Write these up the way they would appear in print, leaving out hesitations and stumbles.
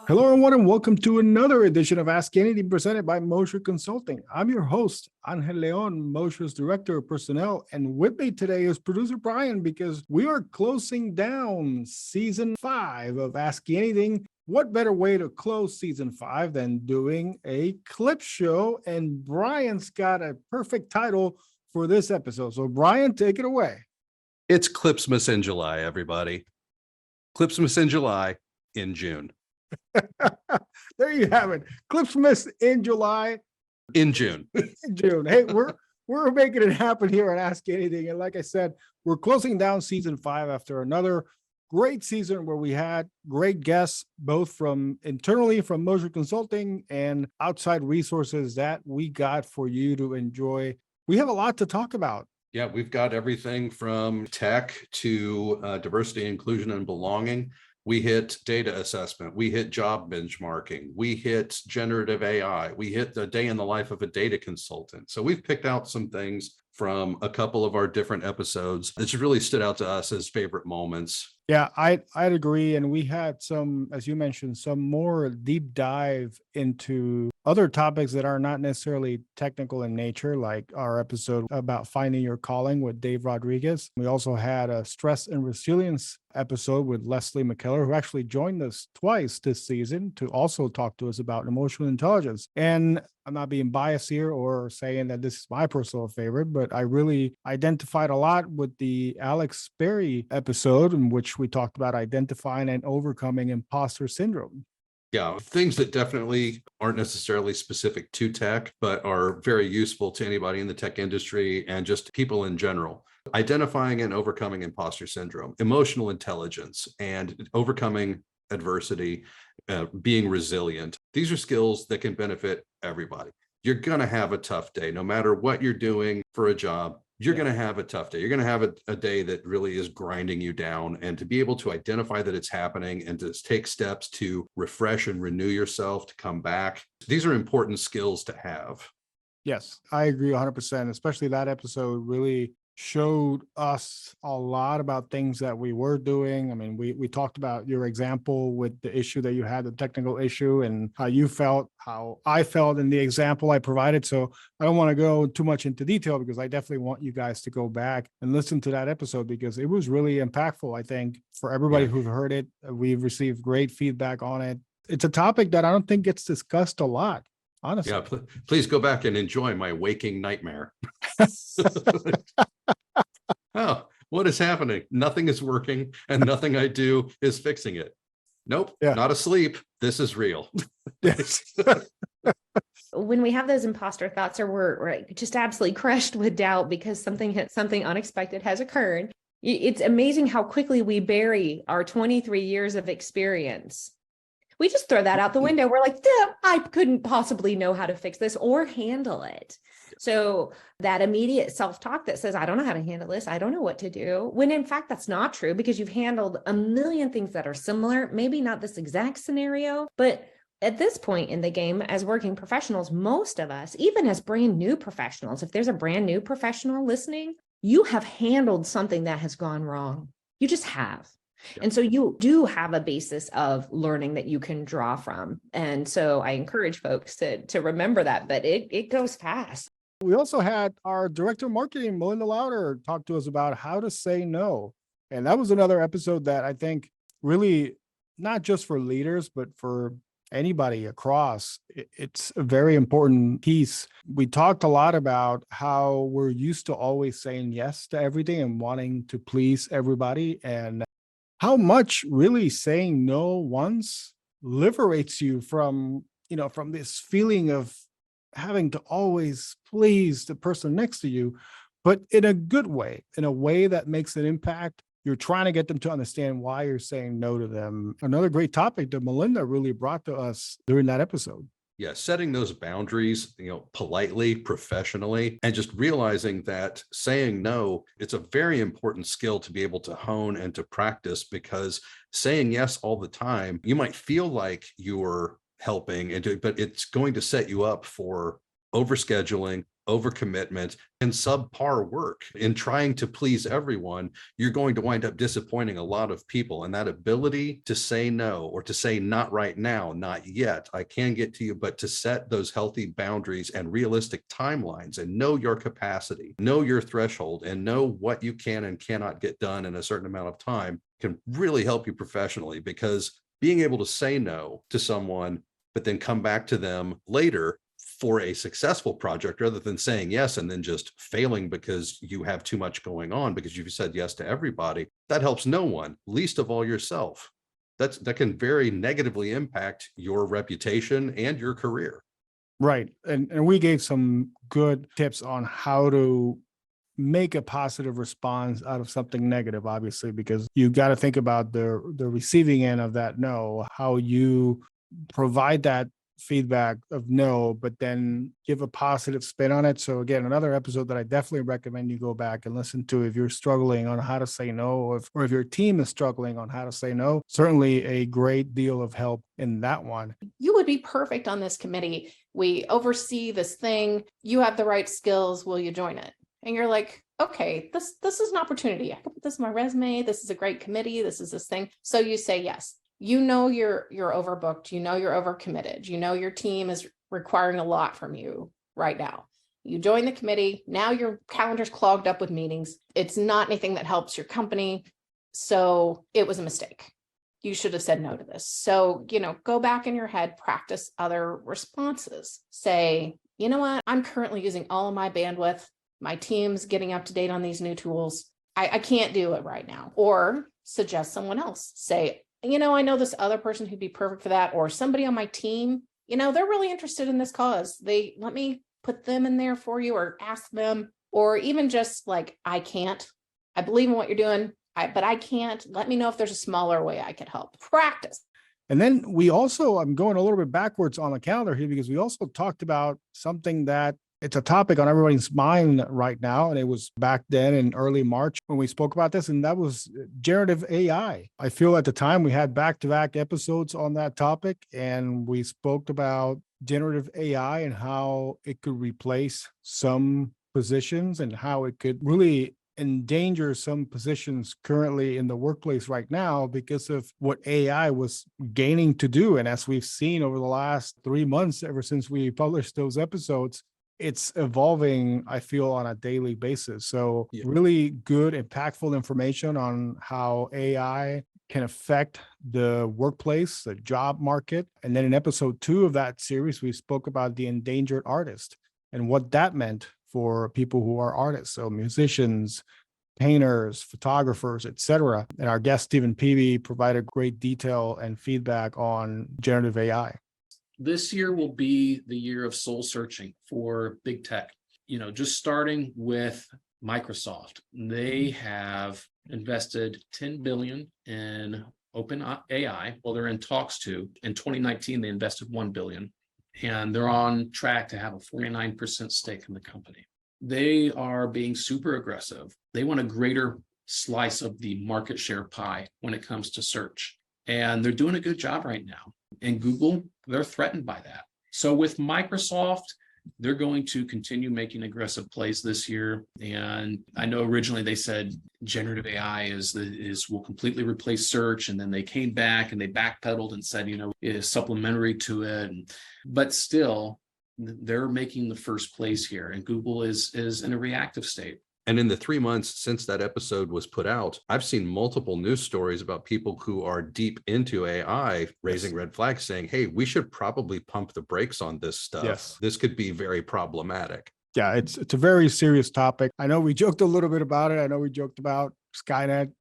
Hello, everyone, and welcome to another edition of Ask Anything presented by Mosher Consulting. I'm your host, Angel Leon, Mosher's Director of Personnel, and with me today is producer Brian because we are closing down season 5 of Ask Anything. What better way to close season 5 than doing a clip show? And Brian's got a perfect title for this episode. So, Brian, take it away. It's Clipsmas in July, everybody. Clipsmas in July in June. There you have it. Clipsmas in July. In June. In June. Hey, we're making it happen here at Ask Anything. And like I said, we're closing down season 5 after another great season where we had great guests, both from internally from Mosher Consulting and outside resources that we got for you to enjoy. We have a lot to talk about. Yeah, we've got everything from tech to diversity, inclusion, and belonging. We hit data assessment. We hit job benchmarking. We hit generative AI. We hit the day in the life of a data consultant. So we've picked out some things from a couple of our different episodes that just really stood out to us as favorite moments. Yeah, I'd agree. And we had some, as you mentioned, some more deep dive into other topics that are not necessarily technical in nature, like our episode about finding your calling with Dave Rodriguez. We also had a stress and resilience episode with Leslie McKellar, who actually joined us twice this season to also talk to us about emotional intelligence. And I'm not being biased here or saying that this is my personal favorite, but I really identified a lot with the Alex Berry episode in which we talked about identifying and overcoming imposter syndrome. Yeah, things that definitely aren't necessarily specific to tech, but are very useful to anybody in the tech industry and just people in general. Identifying and overcoming imposter syndrome, emotional intelligence, and overcoming adversity, being resilient. These are skills that can benefit everybody. You're going to have a tough day, no matter what you're doing for a job. You're going to have a tough day. You're going to have a day that really is grinding you down, and to be able to identify that it's happening and to take steps to refresh and renew yourself, to come back. These are important skills to have. Yes, I agree 100%, especially that episode really showed us a lot about things that we were doing. I mean, we talked about your example with the issue that you had, the technical issue, and how you felt, how I felt in the example I provided. So I don't want to go too much into detail because I definitely want you guys to go back and listen to that episode because it was really impactful, I think, for everybody who've heard it. We've received great feedback on it. It's a topic that I don't think gets discussed a lot, honestly. Yeah, please go back and enjoy my waking nightmare. Oh, what is happening? Nothing is working and nothing I do is fixing it. Nope, not asleep. This is real. Yes. When we have those imposter thoughts or we're just absolutely crushed with doubt because something unexpected has occurred, it's amazing how quickly we bury our 23 years of experience. We just throw that out the window. We're like, I couldn't possibly know how to fix this or handle it. So that immediate self-talk that says, I don't know how to handle this. I don't know what to do. When in fact, that's not true because you've handled a million things that are similar, maybe not this exact scenario, but at this point in the game, as working professionals, most of us, even as brand new professionals, if there's a brand new professional listening, you have handled something that has gone wrong. You just have. Yeah. And so you do have a basis of learning that you can draw from. And so I encourage folks to remember that, but it goes fast. We also had our director of marketing, Melinda Lauder, talk to us about how to say no. And that was another episode that I think really, not just for leaders, but for anybody across, it's a very important piece. We talked a lot about how we're used to always saying yes to everything and wanting to please everybody, and how much really saying no once liberates you from this feeling of having to always please the person next to you, but in a good way, in a way that makes an impact. You're trying to get them to understand why you're saying no to them. Another great topic that Melinda really brought to us during that episode. Yeah, setting those boundaries, politely, professionally, and just realizing that saying no, it's a very important skill to be able to hone and to practice, because saying yes all the time, you might feel like you're helping, but it's going to set you up for overscheduling, overcommitment, and subpar work in trying to please everyone, you're going to wind up disappointing a lot of people. And that ability to say no, or to say not right now, not yet, I can get to you, but to set those healthy boundaries and realistic timelines and know your capacity, know your threshold, and know what you can and cannot get done in a certain amount of time can really help you professionally. Because being able to say no to someone, but then come back to them later for a successful project, rather than saying yes and then just failing because you have too much going on because you've said yes to everybody, that helps no one, least of all yourself. That can very negatively impact your reputation and your career. Right. And we gave some good tips on how to make a positive response out of something negative, obviously, because you got to think about the receiving end of that no, how you provide that feedback of no, but then give a positive spin on it. So again, another episode that I definitely recommend you go back and listen to if you're struggling on how to say no, or if your team is struggling on how to say no. Certainly a great deal of help in that one. You would be perfect on this committee. We oversee this thing. You have the right skills. Will you join it? And you're like, okay, this is an opportunity. I can put this in my resume. This is a great committee. This is this thing. So you say yes. You know you're overbooked. You know you're overcommitted. You know your team is requiring a lot from you right now. You join the committee. Now your calendar's clogged up with meetings. It's not anything that helps your company. So it was a mistake. You should have said no to this. So, go back in your head, practice other responses. Say, you know what? I'm currently using all of my bandwidth. My team's getting up to date on these new tools. I can't do it right now. Or suggest someone else. Say, I know this other person who'd be perfect for that, or somebody on my team, they're really interested in this cause. Let me put them in there for you, or ask them, or even just like, I believe in what you're doing, but I can't. Let me know if there's a smaller way I could help. Practice. And then I'm going a little bit backwards on the calendar here, because we also talked about something that it's a topic on everybody's mind right now. And it was back then in early March when we spoke about this, and that was generative AI. I feel at the time we had back-to-back episodes on that topic, and we spoke about generative AI and how it could replace some positions and how it could really endanger some positions currently in the workplace right now because of what AI was gaining to do. And as we've seen over the last 3 months, ever since we published those episodes, it's evolving, I feel, on a daily basis. So really good, impactful information on how AI can affect the workplace, the job market. And then in episode 2 of that series, we spoke about the endangered artist and what that meant for people who are artists. So musicians, painters, photographers, etc. And our guest, Stephen Peavy, provided great detail and feedback on generative AI. This year will be the year of soul searching for big tech. Just starting with Microsoft, they have invested $10 billion in OpenAI. Well, they're in talks to. In 2019, they invested $1 billion, and they're on track to have a 49% stake in the company. They are being super aggressive. They want a greater slice of the market share pie when it comes to search. And they're doing a good job right now. And Google, they're threatened by that. So with Microsoft, they're going to continue making aggressive plays this year. And I know originally they said generative AI will completely replace search. And then they came back and they backpedaled and said, it is supplementary to it. But still, they're making the first plays here. And Google is in a reactive state. And in the 3 months since that episode was put out, I've seen multiple news stories about people who are deep into AI raising red flags, saying, hey, we should probably pump the brakes on this stuff. Yes. This could be very problematic. Yeah, it's a very serious topic. I know we joked a little bit about it. I know we joked about Skynet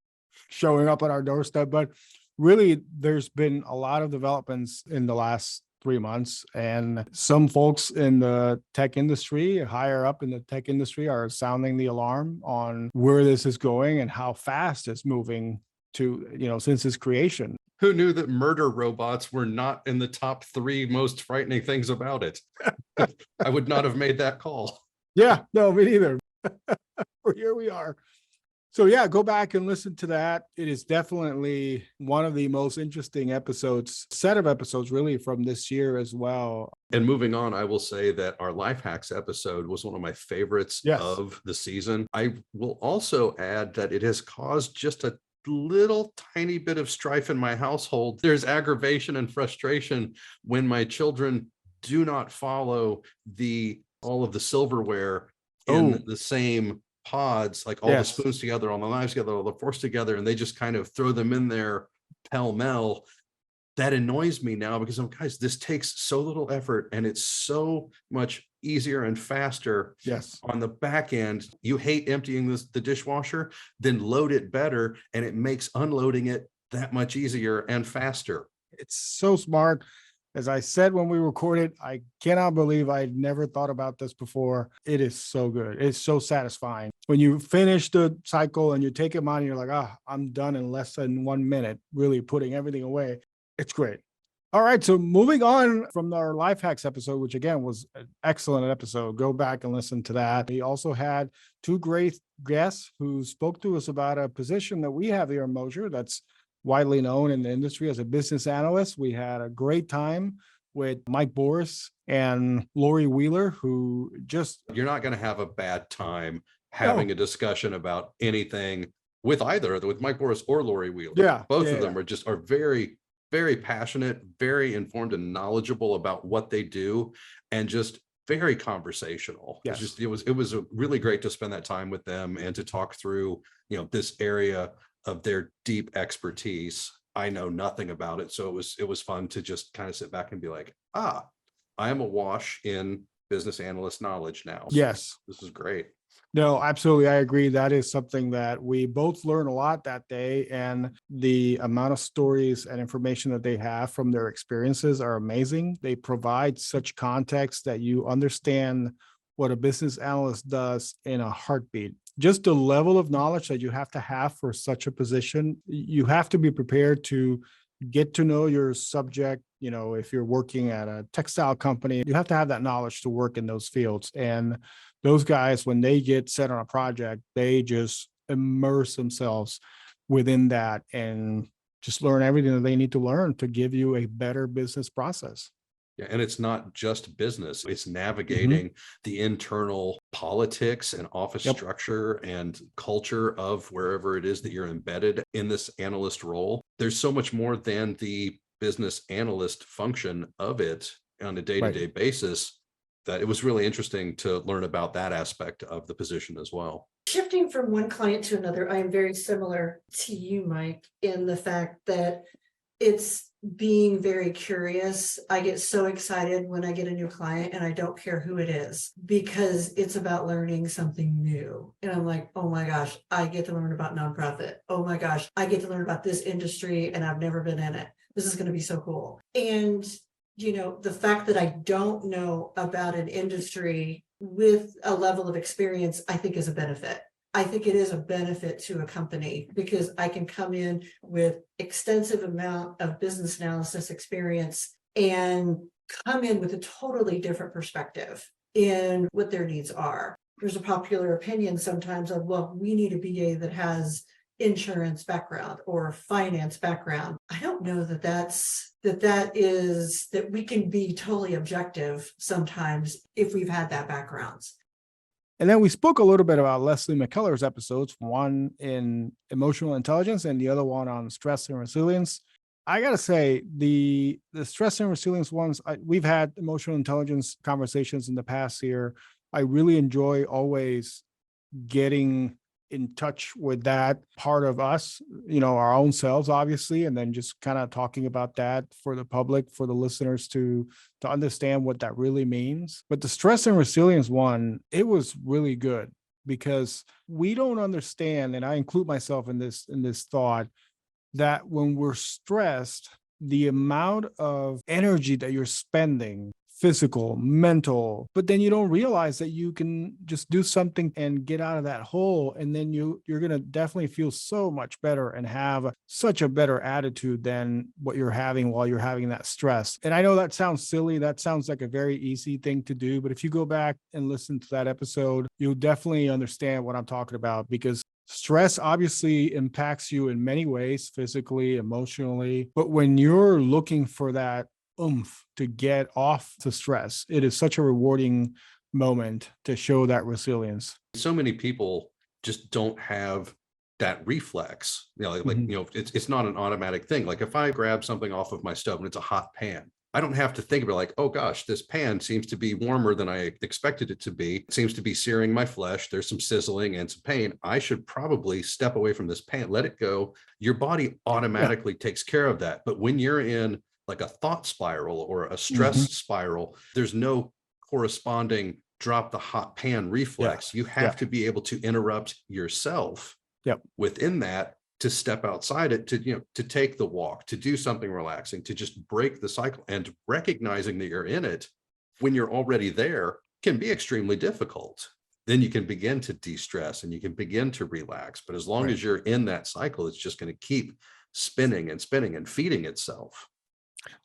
showing up at our doorstep, but really there's been a lot of developments in the last 3 months, and some folks in the tech industry, higher up in the tech industry, are sounding the alarm on where this is going and how fast it's moving to, since its creation. Who knew that murder robots were not in the top 3 most frightening things about it? I would not have made that call. Yeah, no, me neither. Here we are. So yeah, go back and listen to that. It is definitely one of the most interesting set of episodes really from this year as well. And moving on, I will say that our life hacks episode was one of my favorites Yes. of the season. I will also add that it has caused just a little tiny bit of strife in my household. There's aggravation and frustration when my children do not follow all of the silverware in the same pods, like all the spoons together, all the knives together, all the forks together, and they just kind of throw them in there pell-mell. That annoys me now because guys, this takes so little effort and it's so much easier and faster. Yes. On the back end, you hate emptying the dishwasher, then load it better, and it makes unloading it that much easier and faster. It's so smart. As I said when we recorded, I cannot believe I'd never thought about this before. It is so good. It's so satisfying. When you finish the cycle and you take them out and you're like, I'm done in less than 1 minute, really putting everything away. It's great. All right. So moving on from our life hacks episode, which again was an excellent episode. Go back and listen to that. We also had two great guests who spoke to us about a position that we have here in Mosier that's widely known in the industry as a business analyst. We had a great time with Mike Boris and Lori Wheeler, who you're not going to have a bad time having a discussion about anything with Mike Boris or Lori Wheeler. Yeah. Both of them are very, very passionate, very informed and knowledgeable about what they do, and just very conversational. Yes. It was really great to spend that time with them and to talk through, this area of their deep expertise. I know nothing about it. So it was fun to just kind of sit back and be like, I am awash in business analyst knowledge now. So yes. This is great. No, absolutely. I agree. That is something that we both learned a lot that day, and the amount of stories and information that they have from their experiences are amazing. They provide such context that you understand what a business analyst does in a heartbeat. Just the level of knowledge that you have to have for such a position, you have to be prepared to get to know your subject. If you're working at a textile company, you have to have that knowledge to work in those fields. And those guys, when they get set on a project, they just immerse themselves within that and just learn everything that they need to learn to give you a better business process. Yeah, and it's not just business. It's navigating the internal politics and office structure and culture of wherever it is that you're embedded in this analyst role. There's so much more than the business analyst function of it on a day-to-day basis that it was really interesting to learn about that aspect of the position as well. Shifting from one client to another, I am very similar to you, Mike, in the fact that it's being very curious. I get so excited when I get a new client, and I don't care who it is, because it's about learning something new. And I'm like, oh my gosh, I get to learn about nonprofit. Oh my gosh, I get to learn about this industry and I've never been in it. This is going to be so cool. And the fact that I don't know about an industry with a level of experience, I think is a benefit. I think it is a benefit to a company because I can come in with extensive amount of business analysis experience and come in with a totally different perspective in what their needs are. There's a popular opinion sometimes of, well, we need a BA that has insurance background or finance background. I don't know that we can be totally objective sometimes if we've had that backgrounds. And then we spoke a little bit about Leslie McKellar's episodes, one in emotional intelligence and the other one on stress and resilience. I got to say, the stress and resilience ones, we've had emotional intelligence conversations in the past year. I really enjoy always getting in touch with that part of us, our own selves, obviously, and then just kind of talking about that for the public, for the listeners to understand what that really means. But the stress and resilience one, it was really good because we don't understand, and I include myself in this thought, that when we're stressed, the amount of energy that you're spending, physical, mental, but then you don't realize that you can just do something and get out of that hole. And then you're going to definitely feel so much better and have such a better attitude than what you're having while you're having that stress. And I know that sounds silly. That sounds like a very easy thing to do. But if you go back and listen to that episode, you'll definitely understand what I'm talking about, because Stress obviously impacts you in many ways, physically, emotionally. But when you're looking for that oomph to get off the stress, it is such a rewarding moment to show that resilience. So many people just don't have that reflex. Mhm. It's not an automatic thing. Like if I grab something off of my stove and it's a hot pan, I don't have to think about like, oh gosh, this pan seems to be warmer than I expected it to be. It seems to be searing my flesh. There's some sizzling and some pain. I should probably step away from this pan, let it go. Your body automatically takes care of that. But when you're in like a thought spiral or a stress spiral, there's no corresponding drop the hot pan reflex. You have to be able to interrupt yourself within that, to step outside it, to take the walk, to do something relaxing, to just break the cycle. And recognizing that you're in it when you're already there can be extremely difficult. Then you can begin to de-stress and you can begin to relax. But as long as you're in that cycle, it's just going to keep spinning and spinning and feeding itself.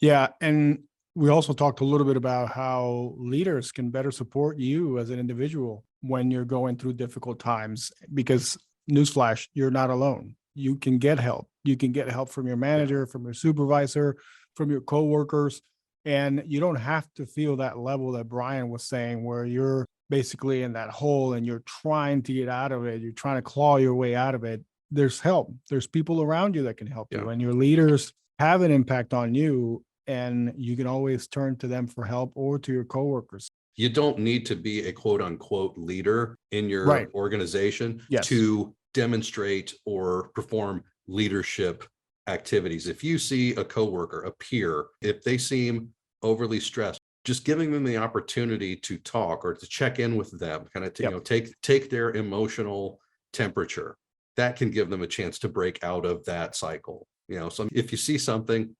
Yeah. And we also talked a little bit about how leaders can better support you as an individual when you're going through difficult times, because newsflash, you're not alone. You can get help. You can get help from your manager, from your supervisor, from your coworkers. And you don't have to feel that level that Brian was saying, where you're basically in that hole and you're trying to get out of it. You're trying to claw your way out of it. There's help. There's people around you that can help you. And your leaders have an impact on you. And you can always turn to them for help, or to your coworkers. You don't need to be a quote unquote leader in your organization to demonstrate or perform leadership activities. If you see a coworker, a peer, if they seem overly stressed, just giving them the opportunity to talk or to check in with them, kind of take their emotional temperature, that can give them a chance to break out of that cycle. So if you see something,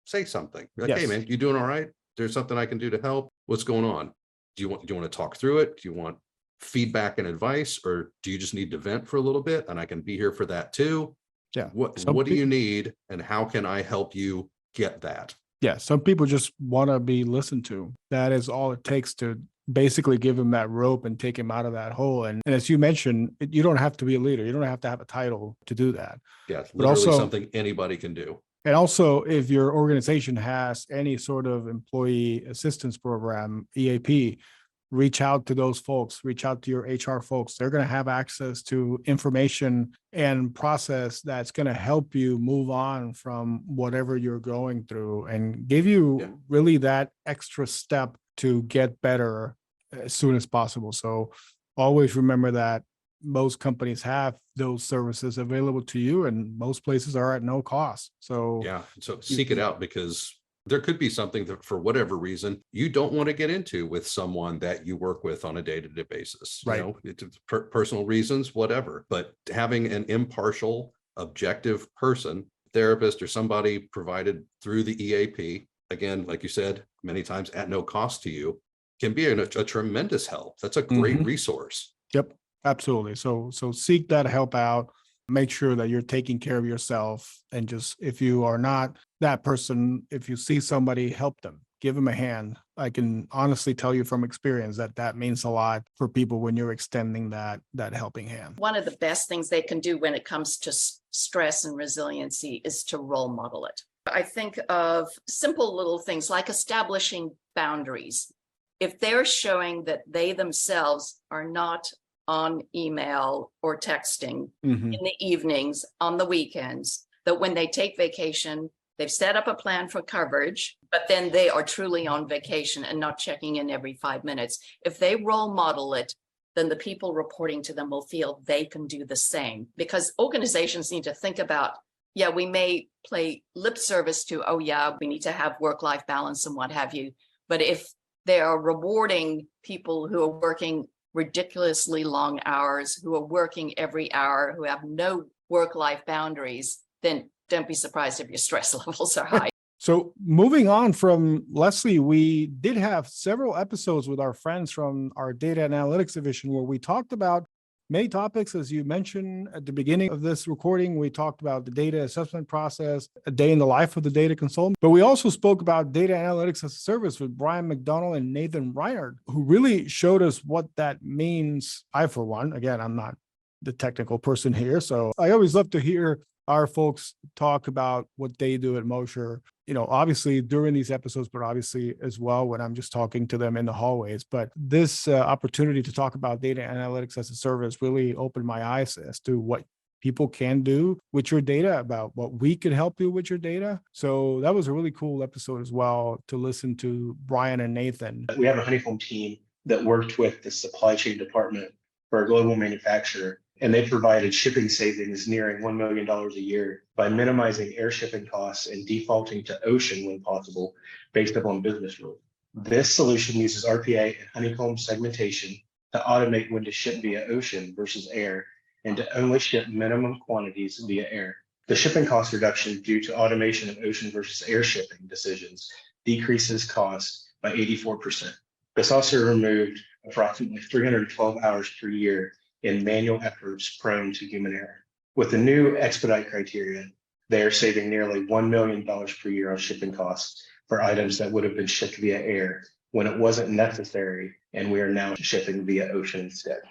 say something like, hey man, you doing all right? There's something I can do to help. What's going on? Do you want to talk through it? Do you want feedback and advice, or do you just need to vent for a little bit? And I can be here for that too. What do you need, and how can I help you get that? Some people just want to be listened to. That is all it takes to basically give him that rope and take him out of that hole. And as you mentioned, you don't have to be a leader. You don't have to have a title to do that. But literally also something anybody can do. And also, if your organization has any sort of employee assistance program, EAP, reach out to those folks, reach out to your HR folks. They're going to have access to information and process that's going to help you move on from whatever you're going through and give you really that extra step to get better as soon as possible. So always remember that most companies have those services available to you, and most places are at no cost. So seek it out, because there could be something that for whatever reason you don't want to get into with someone that you work with on a day-to-day basis. It's personal reasons, whatever. But having an impartial, objective person, therapist, or somebody provided through the EAP, again, like you said, many times at no cost to you, can be a tremendous help. That's a great resource. Yep. Absolutely. So seek that help out. Make sure that you're taking care of yourself. And just, if you are not that person, if you see somebody, help them, give them a hand. I can honestly tell you from experience that means a lot for people when you're extending that helping hand. One of the best things they can do when it comes to stress and resiliency is to role model it. I think of simple little things like establishing boundaries. If they're showing that they themselves are not on email or texting in the evenings, on the weekends, that when they take vacation, they've set up a plan for coverage, but then they are truly on vacation and not checking in every 5 minutes. If they role model it, then the people reporting to them will feel they can do the same, because organizations need to think about, we may play lip service to, we need to have work-life balance and what have you. But if they are rewarding people who are working ridiculously long hours, who are working every hour, who have no work-life boundaries, then don't be surprised if your stress levels are high. So moving on from Leslie, we did have several episodes with our friends from our data and analytics division where we talked about many topics. As you mentioned at the beginning of this recording, we talked about the data assessment process, a day in the life of the data consultant. But we also spoke about data analytics as a service with Brian McDonald and Nathan Reinhardt, who really showed us what that means. I, for one, again, I'm not the technical person here. So I always love to hear our folks talk about what they do at Mosher, obviously during these episodes, but obviously as well when I'm just talking to them in the hallways. But this opportunity to talk about data analytics as a service really opened my eyes as to what people can do with your data, about what we could help you with your data. So that was a really cool episode as well to listen to Brian and Nathan. We have a Honeycomb team that worked with the supply chain department for a global manufacturer, and they provided shipping savings nearing $1 million a year by minimizing air shipping costs and defaulting to ocean when possible based upon business rules. This solution uses RPA and Honeycomb segmentation to automate when to ship via ocean versus air, and to only ship minimum quantities via air. The shipping cost reduction due to automation of ocean versus air shipping decisions decreases cost by 84%. This also removed approximately 312 hours per year in manual efforts prone to human error. With the new expedite criteria, they are saving nearly $1 million per year on shipping costs for items that would have been shipped via air when it wasn't necessary, and we are now shipping via ocean instead.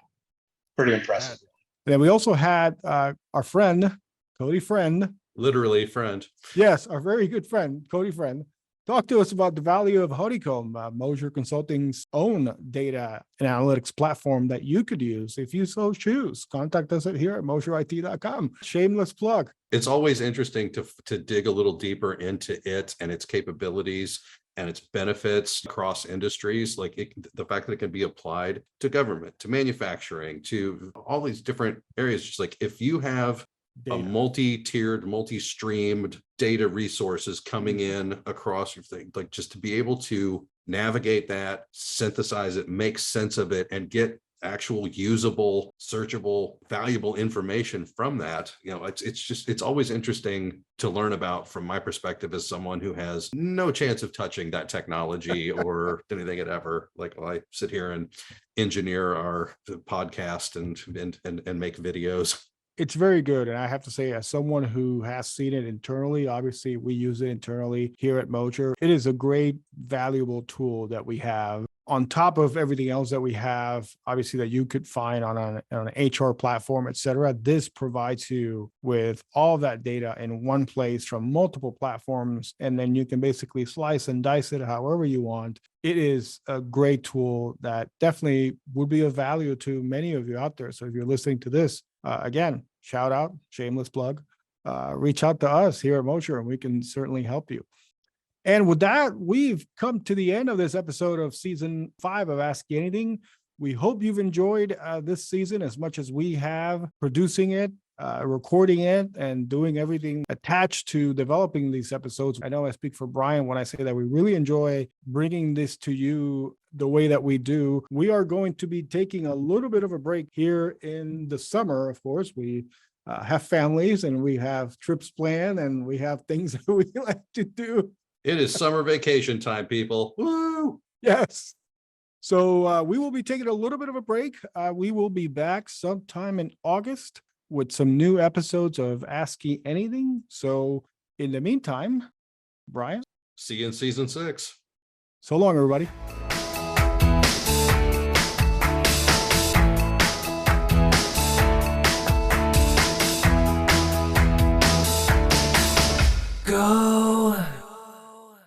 Pretty impressive. Then we also had our friend, Cody Friend. Literally friend. Yes, our very good friend, Cody Friend, talk to us about the value of Honeycomb, Mosher Consulting's own data and analytics platform that you could use if you so choose. Contact us here at mosherit.com. Shameless plug. It's always interesting to dig a little deeper into it and its capabilities and its benefits across industries. Like the fact that it can be applied to government, to manufacturing, to all these different areas. Just like if you have a multi-tiered, multi-streamed data resources coming in across your thing, like just to be able to navigate that, synthesize it, make sense of it, and get actual usable, searchable, valuable information from that. It's always interesting to learn about from my perspective as someone who has no chance of touching that technology or anything it ever. Like I sit here and engineer our podcast and make videos. It's very good. And I have to say, as someone who has seen it internally, obviously we use it internally here at Mosher. It is a great, valuable tool that we have on top of everything else that we have, obviously, that you could find on an HR platform, et cetera. This provides you with all of that data in one place from multiple platforms, and then you can basically slice and dice it however you want. It is a great tool that definitely would be of value to many of you out there. So if you're listening to this, again, shout out, shameless plug, reach out to us here at Mosher and we can certainly help you. And with that, we've come to the end of this episode of season 5 of Ask Anything. We hope you've enjoyed this season as much as we have, producing it, recording it, and doing everything attached to developing these episodes. I know I speak for Brian when I say that we really enjoy bringing this to you the way that we do. We are going to be taking a little bit of a break here in the summer. Of course, we have families and we have trips planned and we have things that we like to do. It is summer vacation time, people. Woo! Yes. So we will be taking a little bit of a break. We will be back sometime in August with some new episodes of Ask Anything. So in the meantime, Brian. See you in season 6. So long, everybody.